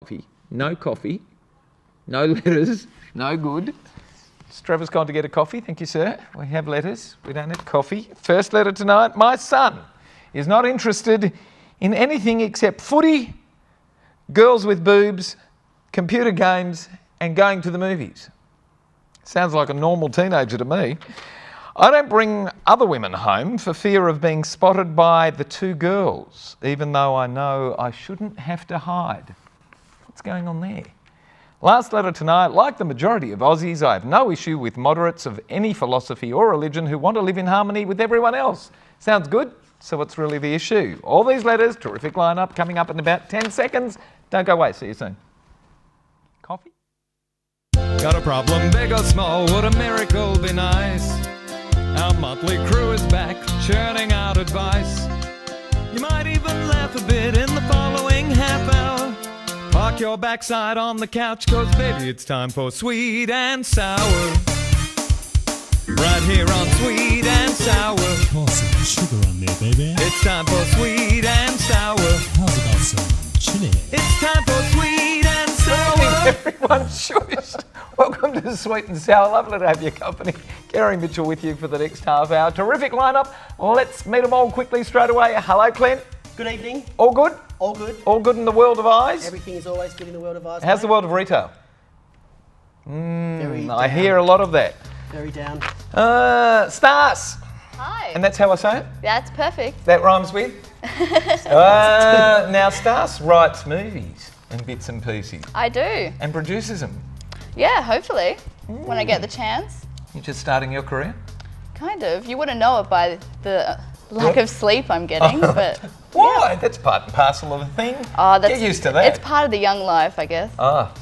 coffee. No coffee. No letters. No good. Trevor's gone to get a coffee. Thank you, sir. We have letters. We don't have coffee. First letter tonight. My son is not interested in anything except footy, girls with boobs, computer games, and going to the movies. Sounds like a normal teenager to me. I don't bring other women home for fear of being spotted by the two girls, even though I know I shouldn't have to hide. What's going on there? Last letter tonight. Like the majority of Aussies, I have no issue with moderates of any philosophy or religion who want to live in harmony with everyone else. Sounds good? So what's really the issue? All these letters, terrific lineup, coming up in about 10 seconds. Don't go away. See you soon. Coffee? Got a problem, big or small, would a miracle be nice? Our motley crew is back, churning out advice. You might even laugh a bit in the following half hour. Park your backside on the couch, cause baby it's time for Sweet and Sour. Right here on Sweet and Sour. Pour some sugar on there, baby. It's time for Sweet and Sour. How's about some chili? It's time for Sweet and Sour. Everyone shush. Welcome to Sweet and Sour. Lovely to have your company. Gary Mitchell with you for the next half hour. Terrific lineup. Let's meet them all quickly straight away. Hello, Clint. Good evening. All good? All good. All good in the world of eyes? Everything is always good in the world of eyes. How's the world of retail? Very I down. hear a lot of that. Very down. Stas. Hi. And that's how I say it? That's perfect. That rhymes with? Now, Stas writes movies and bits and pieces I do. and produces them. Yeah, hopefully. When I get the chance. You're just starting your career? Kind of. You wouldn't know it by the lack of sleep I'm getting, but... Why? That's part and parcel of the thing. Oh, Get used to that. It's part of the young life, I guess.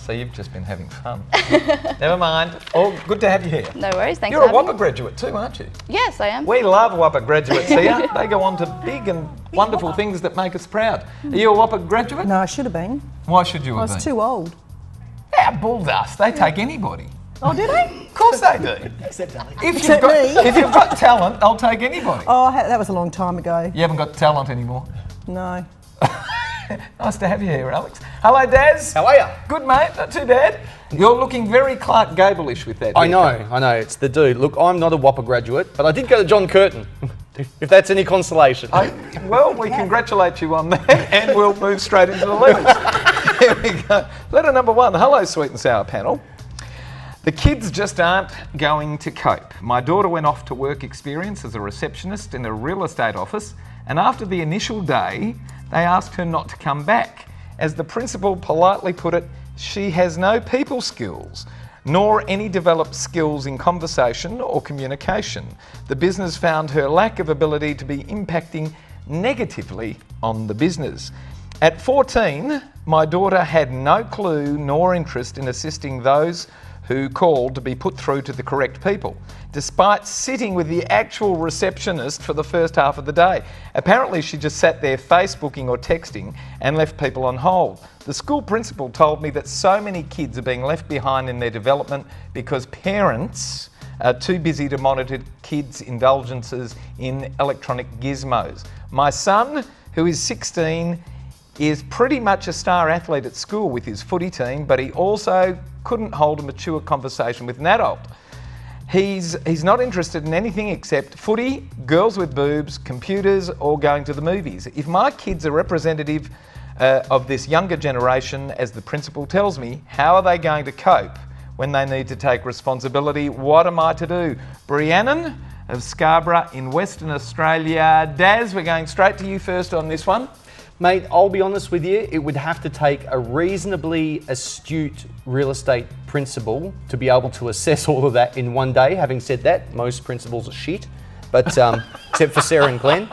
So you've just been having fun. Never mind. Oh, good to have you here. No worries. Thanks You're for a having Whopper me. graduate too, aren't you? Yes, I am. We love Whopper graduates here. They go on to big and wonderful things that make us proud. Are you a Whopper graduate? No, I should have been. Why should you I have was been? too old. Yeah, bull dust. They take anybody. Oh, did I? Of course they do. Except Alex. Except me. If you've got talent, they'll take anybody. Oh, that was a long time ago. You haven't got talent anymore. No. Nice to have you here, Alex. Hello, Daz. How are you? Good, mate. Not too bad. You're looking very Clark Gable-ish with that. I haircut. know, it's the dude. Look, I'm not a Whopper graduate, but I did go to John Curtin, if that's any consolation. Well, we congratulate you on that, and we'll move straight into the letters. Here we go. Letter number 1. Hello, Sweet and Sour panel. The kids just aren't going to cope. My daughter went off to work experience as a receptionist in a real estate office, and after the initial day, they asked her not to come back. As the principal politely put it, she has no people skills, nor any developed skills in conversation or communication. The business found her lack of ability to be impacting negatively on the business. At 14, my daughter had no clue nor interest in assisting those who called to be put through to the correct people, despite sitting with the actual receptionist for the first half of the day. Apparently she just sat there Facebooking or texting and left people on hold. The school principal told me that so many kids are being left behind in their development because parents are too busy to monitor kids' indulgences in electronic gizmos. My son, who is 16, is pretty much a star athlete at school with his footy team, but he also couldn't hold a mature conversation with an adult. He's not interested in anything except footy, girls with boobs, computers, or going to the movies. If my kids are representative of this younger generation, as the principal tells me, how are they going to cope when they need to take responsibility? What am I to do? Briannon of Scarborough in Western Australia. Daz, we're going straight to you first on this one. Mate, I'll be honest with you, it would have to take a reasonably astute real estate principal to be able to assess all of that in one day. Having said that, most principals are shit, but except for Sarah and Glenn.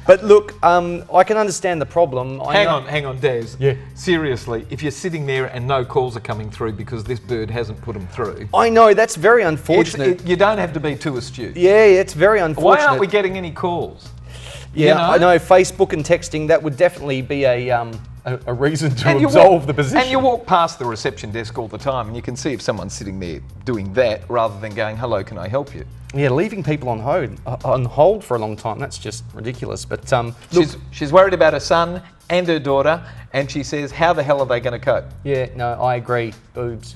But look, I can understand the problem. Hang on, Daz. Yeah. Seriously, if you're sitting there and no calls are coming through because this bird hasn't put them through, I know, that's very unfortunate. you don't have to be too astute. Yeah, it's very unfortunate. Why aren't we getting any calls? Yeah, You know? I know Facebook and texting, that would definitely be a a reason to absolve the position. And you walk past the reception desk all the time and you can see if someone's sitting there doing that rather than going, hello, can I help you? Yeah, leaving people on hold for a long time, that's just ridiculous. But she's worried about her son and her daughter, and she says, how the hell are they going to cope? Yeah, no, I agree. Boobs.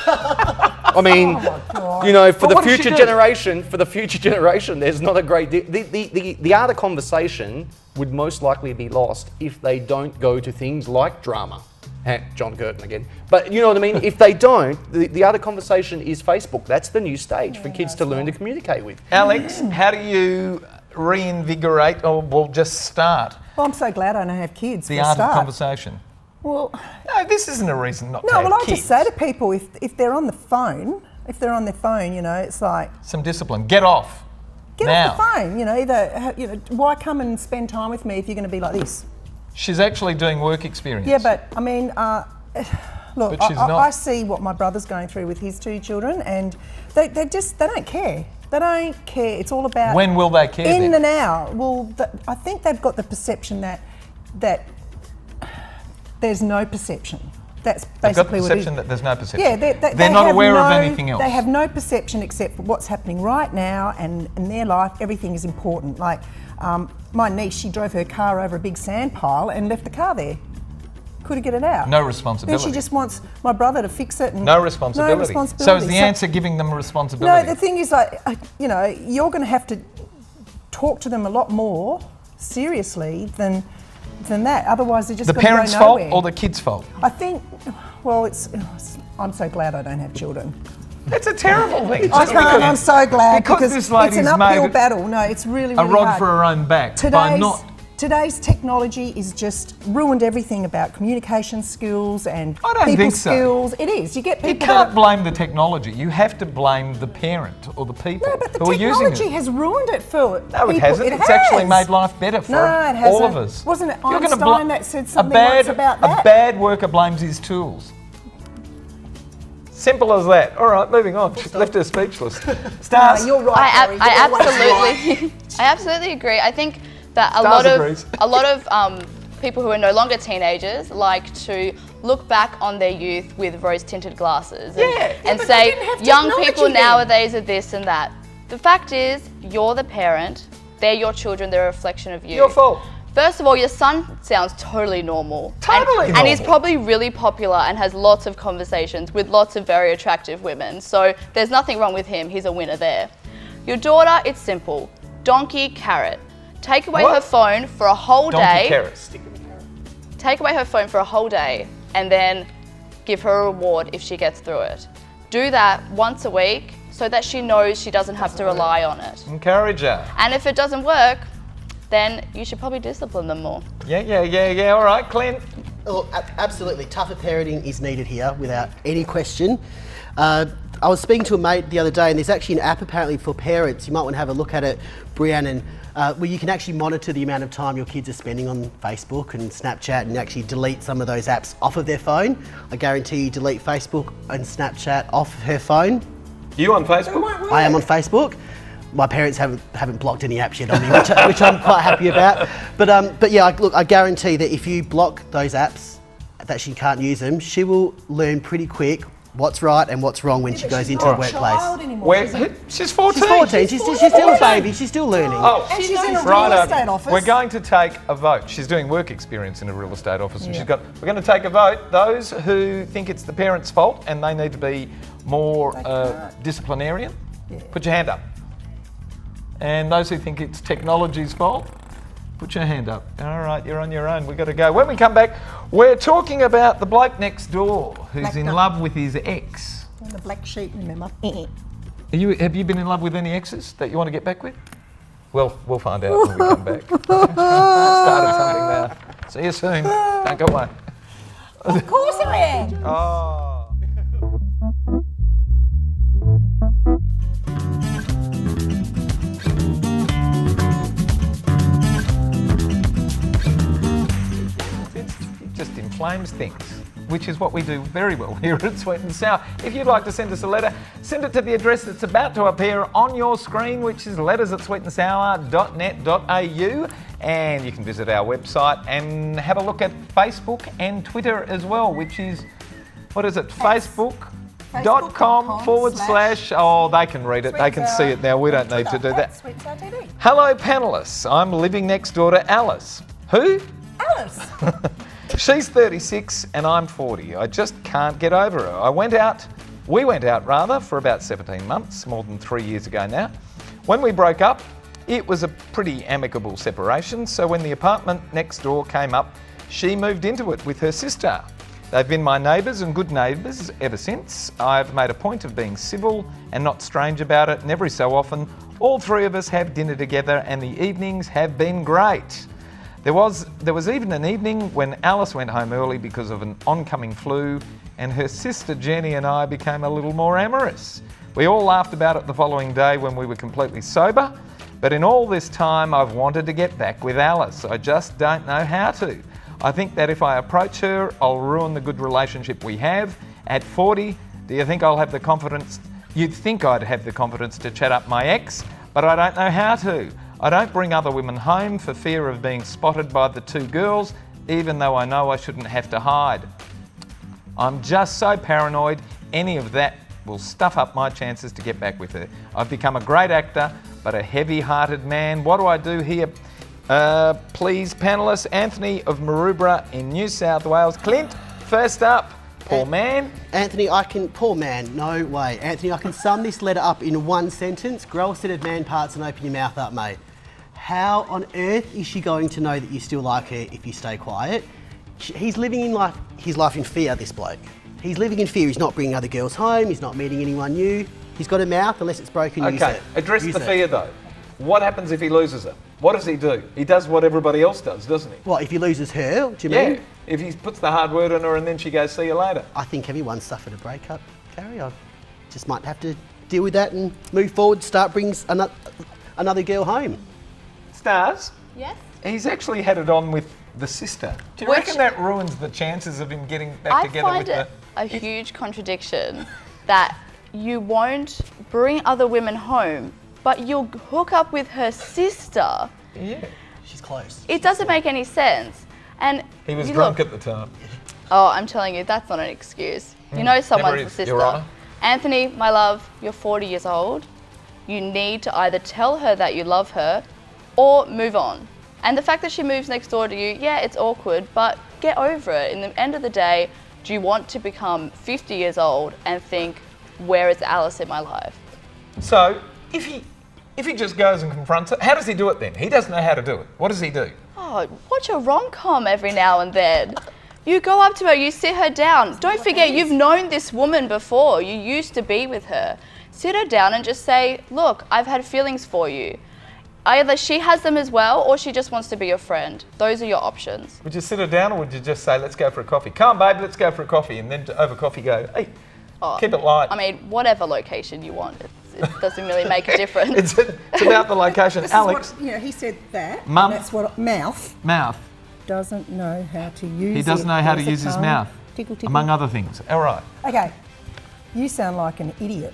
I mean, for the future generation, there's not a great deal. The art of conversation would most likely be lost if they don't go to things like drama. John Curtin again. But you know what I mean? If they don't, the other conversation is Facebook. That's the new stage for kids to learn to communicate with. Alex, how do you reinvigorate or just start Well, I'm so glad I don't have kids. the for a art of start. conversation? Well, No, this isn't a reason not to no. have Well, I kids. just say to people, if they're on the phone, it's like Some discipline. Get off. get Now. off the phone. Why come and spend time with me if you're going to be like this? She's actually doing work experience. Yeah, but I mean, look, But she's not. I see what my brother's going through with his 2 children, and they don't care. They don't care. It's all about When will they care in then? the now. Well, I think they've got the perception that there's no perception. That's They've got the basically what it is. perception that there's no perception. Yeah, they're not have aware of no- anything else. They have no perception except for what's happening right now, and in their life, everything is important. Like my niece, she drove her car over a big sand pile and left the car there. Couldn't get it out. No Then responsibility. she just wants my brother to fix it. And No responsibility. No responsibility. So is the answer giving them responsibility? No, the thing is, you're going to have to talk to them a lot more seriously than that. Otherwise, they're just the going to go parents' fault nowhere. or the kids' fault? I think, well, I'm so glad I don't have children. It's a terrible thing. I can't. I'm so glad because this lady's it's an uphill made battle. No, it's really, a really rod hard. for her own back by not. Today's technology is just ruined everything about communication skills and I don't people's think so. skills. It is. You get people. You can't blame the technology. You have to blame the parent or the people No, but the who are using technology it. has ruined it for No, it people. hasn't. It It's actually has. made life better for No, it hasn't. all of us. Wasn't it You're gonna Einstein that said something a bad, once about that? A bad worker blames his tools. Simple as that. All right, moving on. She left her speechless. Stas, No, you're right. Howrie. I You're always right. absolutely, I absolutely agree. I think that Stas agrees. a lot of people who are no longer teenagers like to look back on their youth with rose-tinted glasses and but say they didn't have young technology people then." nowadays are this and that. The fact is, you're the parent. They're your children. They're a reflection of you. your fault. First of all, your son sounds totally normal. Totally And he's normal. probably really popular and has lots of conversations with lots of very attractive women. So there's nothing wrong with him. He's a winner there. Your daughter, it's simple. Donkey, carrot. Take away What? her phone for a whole Donkey day. carrots. Take away her phone for a whole day and then give her a reward if she gets through it. Do that once a week so that she knows she doesn't have to rely on it. Encourage her. And if it doesn't work, then you should probably discipline them more. Yeah. All right, Clint. Oh, absolutely. Tougher parenting is needed here without any question. I was speaking to a mate the other day, and there's actually an app apparently for parents. You might want to have a look at it, Brianne, where you can actually monitor the amount of time your kids are spending on Facebook and Snapchat and actually delete some of those apps off of their phone. I guarantee you delete Facebook and Snapchat off her phone. You on Facebook? I am on Facebook. My parents haven't blocked any apps yet on me, which I'm quite happy about. But yeah, look, I guarantee that if you block those apps, that she can't use them, she will learn pretty quick what's right and what's wrong when she goes into the workplace. She's 14. She's 14. She's still a baby. She's still learning. Oh, And she's in a real righto. estate office. We're going to take a vote. She's doing work experience in a real estate office, and we're going to take a vote. Those who think it's the parents' fault and they need to be more disciplinarian, put your hand up. And those who think it's technology's fault, put your hand up. All right, you're on your own. We've got to go. When we come back, we're talking about the bloke next door who's in love with his ex. The black sheep, remember? Have you been in love with any exes that you want to get back with? Well, we'll find out when we come back. Started something now. See you soon. Don't go away. Of course I am. Oh. Just inflames things, which is what we do very well here at Sweet and Sour. If you'd like to send us a letter, send it to the address that's about to appear on your screen, which is letters@sweetandsour.net.au. And you can visit our website and have a look at Facebook and Twitter as well, which is, what is it, Facebook.com/, oh, they can read it, they can see it now, we don't need to do that. Sweet and Sour TV. Hello panellists, I'm living next door to Alice. Who? Alice. She's 36 and I'm 40. I just can't get over her. We went out for about 17 months, more than 3 years ago now. When we broke up, it was a pretty amicable separation, so when the apartment next door came up, she moved into it with her sister. They've been my neighbours and good neighbours ever since. I've made a point of being civil and not strange about it, and every so often, all three of us have dinner together and the evenings have been great. There was even an evening when Alice went home early because of an oncoming flu, and her sister Jenny and I became a little more amorous. We all laughed about it the following day when we were completely sober, but in all this time I've wanted to get back with Alice. I just don't know how to. I think that if I approach her, I'll ruin the good relationship we have. At 40, do you think I'll have the confidence? You'd think I'd have the confidence to chat up my ex, but I don't know how to. I don't bring other women home for fear of being spotted by the two girls, even though I know I shouldn't have to hide. I'm just so paranoid any of that will stuff up my chances to get back with her. I've become a great actor, but a heavy-hearted man. What do I do here? Please, panellists. Anthony of Maroubra in New South Wales. Clint, first up. Poor man. Anthony, poor man, no way. Anthony, I can sum this letter up in one sentence. Grow a set of man parts and open your mouth up, mate. How on earth is she going to know that you still like her if you stay quiet? He's living his life in fear, this bloke. He's living in fear. He's not bringing other girls home. He's not meeting anyone new. He's got a mouth, unless it's broken, use Okay, it. address the fear though. What happens if he loses it? What does he do? He does what everybody else does, doesn't he? What, if he loses her, do you Yeah, mean? if he puts the hard word on her and then she goes, see you later. I think everyone suffered a breakup, Gary. I just might have to deal with that and move forward, start bringing another girl home. Stas? Yes? He's actually had it on with the sister. Do you reckon that ruins the chances of him getting back together with her? I find it a huge contradiction that you won't bring other women home, but you'll hook up with her sister. Yeah. She's close. It doesn't make any sense. And he was drunk at the time. Oh, I'm telling you, that's not an excuse. You know someone's the sister. Your Honour. Anthony, my love, you're 40 years old. You need to either tell her that you love her or move on. And the fact that she moves next door to you, yeah, it's awkward, but get over it. In the end of the day, do you want to become 50 years old and think, where is Alice in my life? So, if he just goes and confronts her, how does he do it then? He doesn't know how to do it. What does he do? Oh, watch a rom-com every now and then. You go up to her, you sit her down. Don't forget, you've known this woman before. You used to be with her. Sit her down and just say, look, I've had feelings for you. Either she has them as well, or she just wants to be your friend. Those are your options. Would you sit her down, or would you just say, let's go for a coffee? Come on, babe, let's go for a coffee. And then over coffee go, hey, keep it light. I mean, whatever location you want. It doesn't really make a difference. It's about the location. This Alex. is what, he said that. Mum. That's what mouth Mouth. doesn't know how to use. He doesn't know how to use his mouth. Tickle, tickle. Among other things. All right. Okay, you sound like an idiot.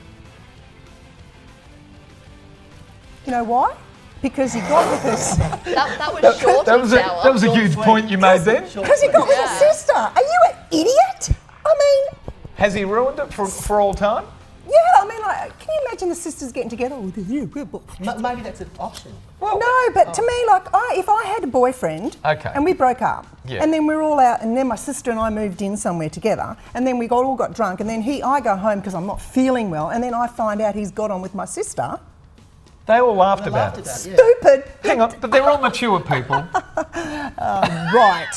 You know why? Because he got with his. that was short and sour. That was a huge point you made then. Because he got with his sister. Are you an idiot? I mean. Has he ruined it for all time? Yeah, I mean, like, can you imagine the sisters getting together? Maybe that's an option. Well, no, but to me, like, if I had a boyfriend and we broke up, and then we're all out, and then my sister and I moved in somewhere together, and then we all got drunk, and then I go home because I'm not feeling well, and then I find out he's got on with my sister. They all laughed about it. Stupid. Hang on, but they're all mature people. Right.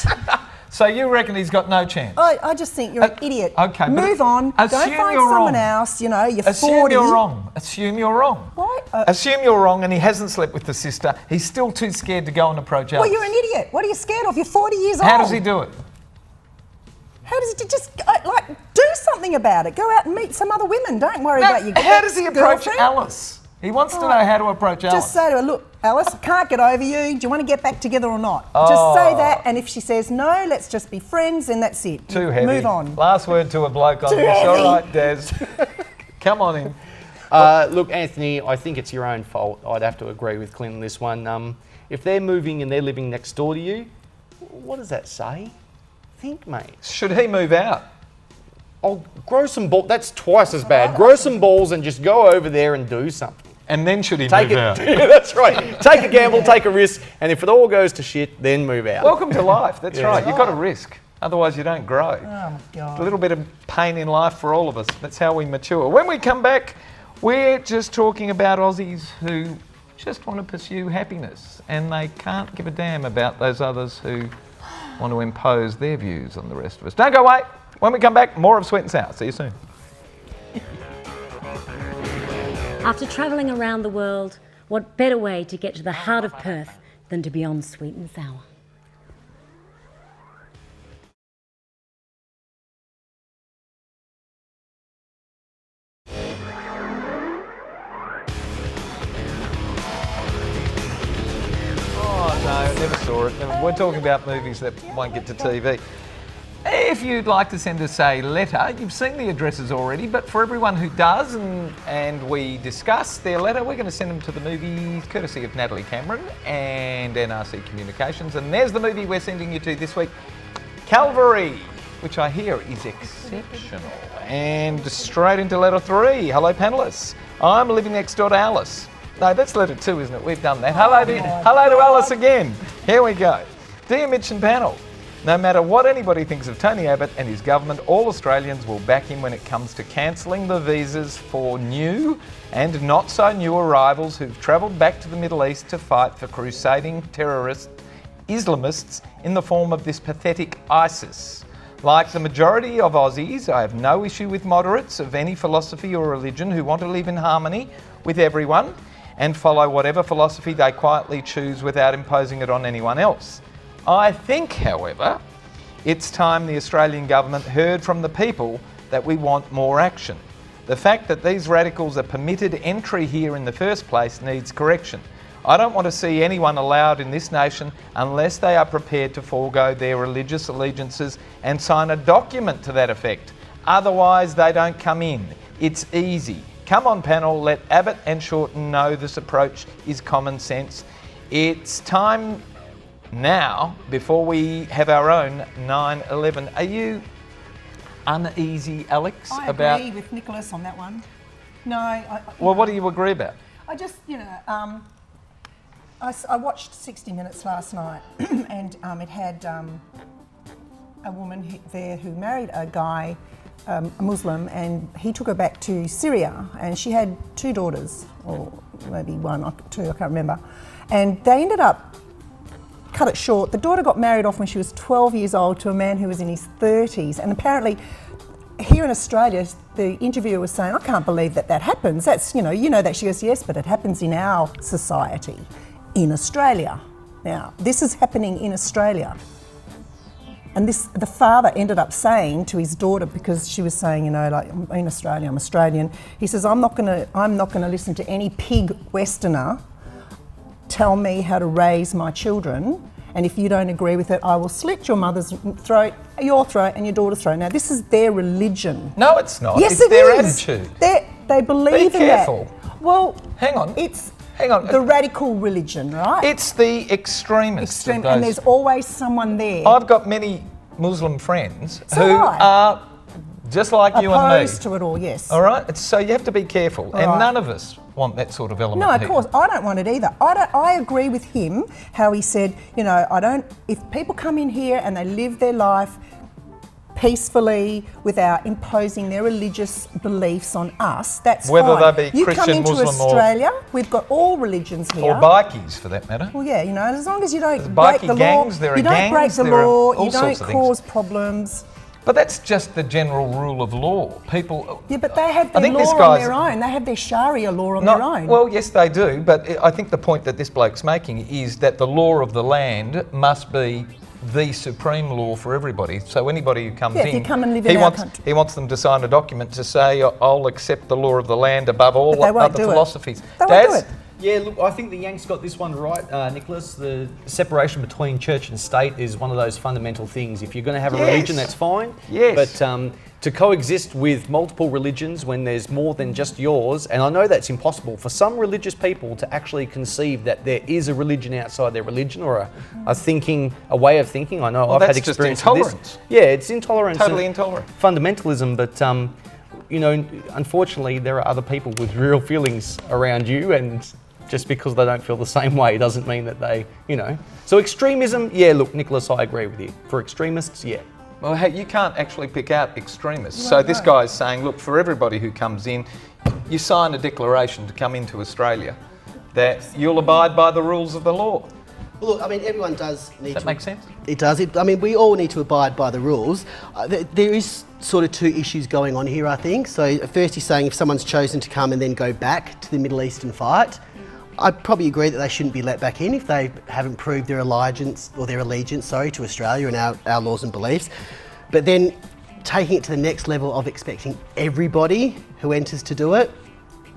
So you reckon he's got no chance? I just think you're an idiot. Okay. Move on. Don't find someone else. You know, you're 40. Assume you're wrong. Assume you're wrong. Why? Assume you're wrong and he hasn't slept with the sister. He's still too scared to go and approach Alex. Well, you're an idiot. What are you scared of? You're 40 years old. How does he do it? How does he just, like, do something about it? Go out and meet some other women. Don't worry about your How does he approach girlfriend. Alice? He wants to know how to approach Alice. Just say to her, look, Alice, I can't get over you. Do you want to get back together or not? Just say that, and if she says no, let's just be friends, and that's it. Too heavy. Move on. Last word to a bloke on Too this. heavy. All right, Des. Come on in. Look, Anthony, I think it's your own fault. I'd have to agree with Clint on this one. If they're moving and they're living next door to you, what does that say? Think, mate. Should he move out? Oh, grow some balls. That's twice as bad. Grow some balls and just go over there and do something. And then should he Take move it. out? Yeah, that's right. Take a gamble, take a risk, and if it all goes to shit, then move out. Welcome to life. That's right. You've got to risk. Otherwise, you don't grow. Oh, my God. A little bit of pain in life for all of us. That's how we mature. When we come back, we're just talking about Aussies who just want to pursue happiness and they can't give a damn about those others who want to impose their views on the rest of us. Don't go away. When we come back, more of Sweet and Sour. See you soon. After travelling around the world, what better way to get to the heart of Perth than to be on Sweet and Sour? Oh, no, never saw it. We're talking about movies that won't get to TV. If you'd like to send us a letter, you've seen the addresses already, but for everyone who does and we discuss their letter, we're going to send them to the movies courtesy of Natalie Cameron and NRC Communications. And there's the movie we're sending you to this week, Calvary, which I hear is exceptional. And straight into letter 3. Hello, panellists. I'm living next door to Alice. No, that's letter 2, isn't it? We've done that. Hello to Alice again. Here we go. Dear Mitch and panel, no matter what anybody thinks of Tony Abbott and his government, all Australians will back him when it comes to cancelling the visas for new and not so new arrivals who've travelled back to the Middle East to fight for crusading terrorist Islamists in the form of this pathetic ISIS. Like the majority of Aussies, I have no issue with moderates of any philosophy or religion who want to live in harmony with everyone and follow whatever philosophy they quietly choose without imposing it on anyone else. I think, however, it's time the Australian government heard from the people that we want more action. The fact that these radicals are permitted entry here in the first place needs correction. I don't want to see anyone allowed in this nation unless they are prepared to forego their religious allegiances and sign a document to that effect. Otherwise, they don't come in. It's easy. Come on, panel, let Abbott and Shorten know this approach is common sense. It's time now, before we have our own 9/11. Are you uneasy, Alex, I about... agree with Nicholas on that one. No, Well, what do you agree about? I just, I watched 60 Minutes last night and it had a woman there who married a guy, a Muslim, and he took her back to Syria, and she had 2 daughters, or maybe 1 or 2, I can't remember. And they ended up, cut it short, the daughter got married off when she was 12 years old to a man who was in his 30s. And apparently, here in Australia, the interviewer was saying, I can't believe that happens. That's, you know that. She goes, yes, but it happens in our society, in Australia. Now, this is happening in Australia. And the father ended up saying to his daughter, because she was saying, like, in Australia, I'm Australian. He says, I'm not gonna listen to any pig Westerner tell me how to raise my children, and if you don't agree with it, I will slit your mother's throat, your throat, and your daughter's throat. Now, this is their religion. No, it's not. Yes, it's it their is. attitude. They believe Be in careful. that. Well, hang on. Hang on. The radical religion, right? It's the extremists. And there's always someone there. I've got many Muslim friends So who do I. are just like you and me. Opposed to it all, yes. All right? So you have to be careful. All and right. none of us want that sort of element No, of here. course, I don't want it either. I agree with him, how he said, if people come in here and they live their life peacefully without imposing their religious beliefs on us, that's Whether fine. they be you Christian, come into Muslim Australia, we've got all religions here. Or bikies, for that matter. Well, yeah, as long as you don't There's break bikie the gangs, law, there are you don't gangs, break the there are law, all you sorts don't of cause things. problems. But that's just the general rule of law. People... Yeah, but they have I their think this law on guy's- their own. They have their Sharia law on their own. Well, yes, they do, but I think the point that this bloke's making is that the law of the land must be the supreme law for everybody. So anybody who comes Yeah, in, if you come and live in our country. he wants them to sign a document to say, I'll accept the law of the land above all But they won't other do it. philosophies. They won't do Daz, it. Yeah, look, I think the Yanks got this one right, Nicholas. The separation between church and state is one of those fundamental things. If you're going to have a religion, that's fine. Yes. But to coexist with multiple religions when there's more than just yours, and I know that's impossible for some religious people to actually conceive that there is a religion outside their religion or a way of thinking. I know I've had experience with this. Yeah, it's intolerance. Totally intolerant. Fundamentalism, but you know, unfortunately, there are other people with real feelings around you, and just because they don't feel the same way doesn't mean that they, you know. So extremism, yeah, look, Nicholas, I agree with you. For extremists, yeah. Well, hey, you can't actually pick out extremists. So this guy's saying, look, for everybody who comes in, you sign a declaration to come into Australia that you'll abide by the rules of the law. Well, look, I mean, everyone does need to... Does that make sense? It does. I mean, we all need to abide by the rules. There is sort of two issues going on here, I think. So first he's saying if someone's chosen to come and then go back to the Middle East and fight, I'd probably agree that they shouldn't be let back in if they haven't proved their allegiance to Australia and our laws and beliefs. But then taking it to the next level of expecting everybody who enters to do it.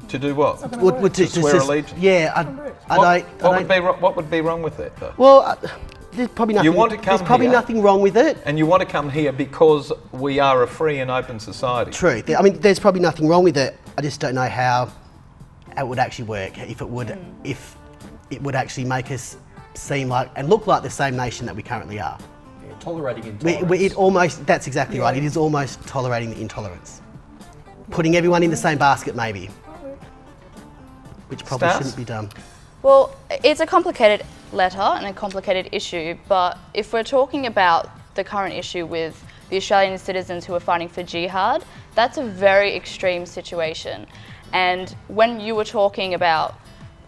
To do what? To swear allegiance? Yeah, What would be wrong with that, though? Well, there's probably nothing. You want to come There's probably here, nothing wrong with it. And you want to come here because we are a free and open society. True. I mean, there's probably nothing wrong with it. I just don't know how it would actually work. If it would actually make us seem like and look like the same nation that we currently are. Yeah, tolerating intolerance. That's exactly right. It is almost tolerating the intolerance. Putting everyone in the same basket, maybe. Which probably Stas? shouldn't be done. Well, it's a complicated letter and a complicated issue, but if we're talking about the current issue with the Australian citizens who are fighting for jihad, that's a very extreme situation. And when you were talking about,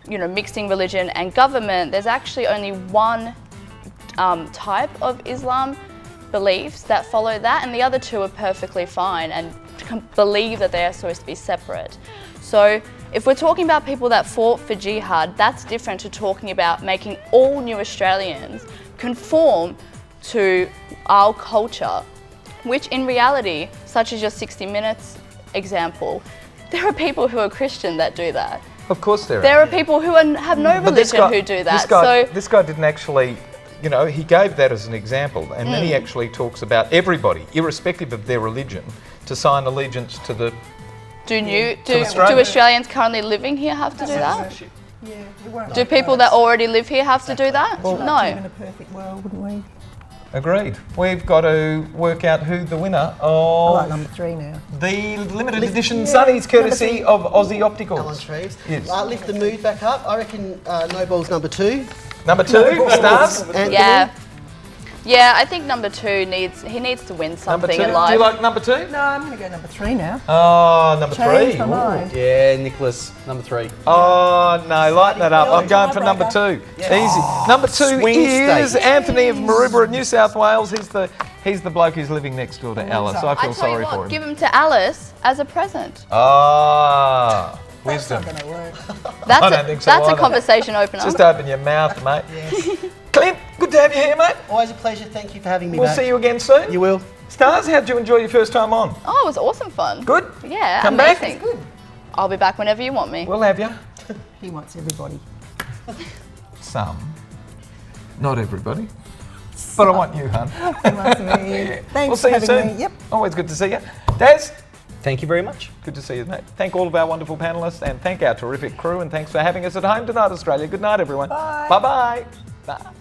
you know, mixing religion and government, there's actually only one type of Islam beliefs that follow that, and the other two are perfectly fine and believe that they are supposed to be separate. So if we're talking about people that fought for jihad, that's different to talking about making all new Australians conform to our culture, which in reality, such as your 60 Minutes example, there are people who are Christian that do that. Of course there are. There are people who have no religion who do that. This guy didn't actually, you know, he gave that as an example, and then he actually talks about everybody, irrespective of their religion, to sign allegiance to the... Do Australians currently living here have to do that? Yeah, do people that already live here have to do that? Well, no. In a perfect world, wouldn't we? Agreed. We've got to work out who the winner I of like number 3 now. the limited edition Sunnies, courtesy of Aussie Opticals. Alan Treves. Yes. Lift the mood back up. I reckon no balls number 2. Number 2, Stas. Anthony? Yeah, I think number 2 needs to win something in life. Do you like number 2? No, I'm going to go number 3 now. Oh, number Change 3. my mind. Yeah, Nicholas, number 3. Oh, no, lighten that up. I'm going for number 2. Easy. Number 2 is Anthony of Maroubra, New South Wales. He's the bloke who's living next door to Alice. I feel sorry for him. Give him to Alice as a present. Ah, wisdom. That's not going to work. I don't think so That's a either. conversation opener. Just open your mouth, mate. Yes. Clint, good to have you here, mate. Always a pleasure. Thank you for having me We'll back. see you again soon. You will. Stars, how'd you enjoy your first time on? Oh, it was awesome fun. Good? Yeah, Come amazing. back. Good. I'll be back whenever you want me. We'll have you. He wants everybody. Some. Not everybody. But I want you, hun. Nice to meet you. Thanks We'll see for you having soon. me. Yep. Always good to see you. Daz, Thank you very much. good to see you, mate. Thank all of our wonderful panellists and thank our terrific crew and thanks for having us at home tonight, Australia. Good night, everyone. Bye. Bye-bye. Bye.